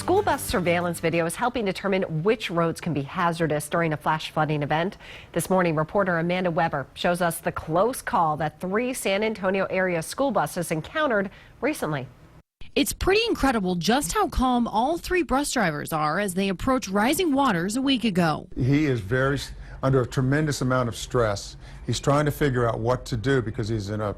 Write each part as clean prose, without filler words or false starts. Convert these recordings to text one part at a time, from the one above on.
School bus surveillance video is helping determine which roads can be hazardous during a flash flooding event. This morning, reporter Amanda Weber shows us the close call that 3 San Antonio area school buses encountered recently. It's pretty incredible just how calm all 3 bus drivers are as they approach rising waters a week ago. He is under a tremendous amount of stress. He's trying to figure out what to do because he's in a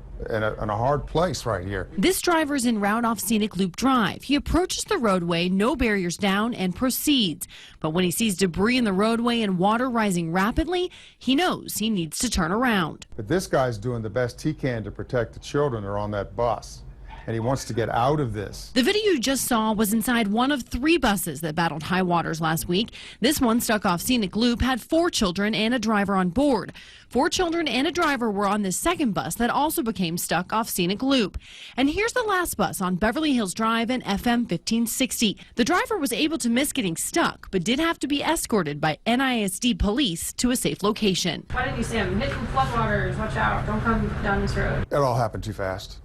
hard place right here. This driver's en route off Scenic Loop Drive. He approaches the roadway, no barriers down, and proceeds. But when he sees debris in the roadway and water rising rapidly, he knows he needs to turn around. But this guy's doing the best he can to protect the children that are on that bus. And he wants to get out of this. The video you just saw was inside one of 3 buses that battled high waters last week. This one, stuck off Scenic Loop, had 4 children and a driver on board. 4 children and a driver were on this second bus that also became stuck off Scenic Loop. And here's the last bus on Beverly Hills Drive and FM 1560. The driver was able to miss getting stuck, but did have to be escorted by NISD police to a safe location. Why didn't you say, I'm hitting floodwaters, watch out, don't come down this road? It all happened too fast.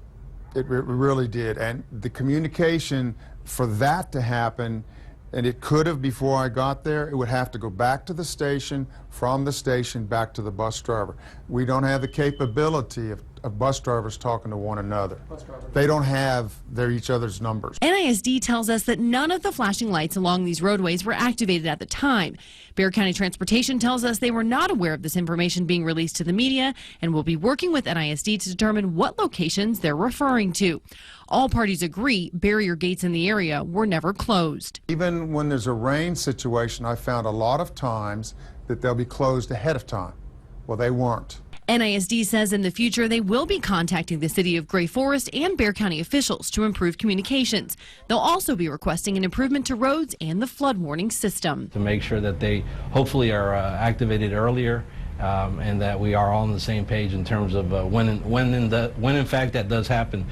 It really did, and the communication for that to happen, and it could have before I got there, it would have to go back to the station, from the station back to the bus driver. We don't have the capability of bus drivers talking to one another. They don't have each other's numbers. NISD tells us that none of the flashing lights along these roadways were activated at the time. Bexar County Transportation tells us they were not aware of this information being released to the media and will be working with NISD to determine what locations they're referring to. All parties agree barrier gates in the area were never closed. Even when there's a rain situation, I found a lot of times that they'll be closed ahead of time. Well, they weren't. NISD says in the future they will be contacting the city of Gray Forest and Bexar County officials to improve communications. They'll also be requesting an improvement to roads and the flood warning system. To make sure that they hopefully are activated earlier and that we are all on the same page in terms of when in fact that does happen.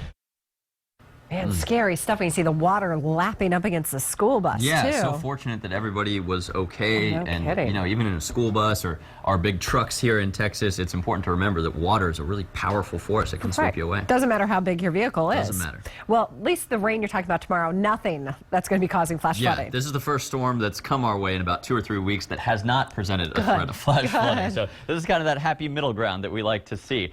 Man, scary stuff when you see the water lapping up against the school bus, too. Yeah, so fortunate that everybody was okay. Oh, no and, kidding. you know, even in a school bus or our big trucks here in Texas, it's important to remember that water is a really powerful force that can sweep you away. Doesn't matter how big your vehicle is. Doesn't matter. Well, at least the rain you're talking about tomorrow, nothing that's going to be causing flash flooding. Yeah, this is the first storm that's come our way in about 2 or 3 weeks that has not presented a threat of flash flooding. So this is kind of that happy middle ground that we like to see.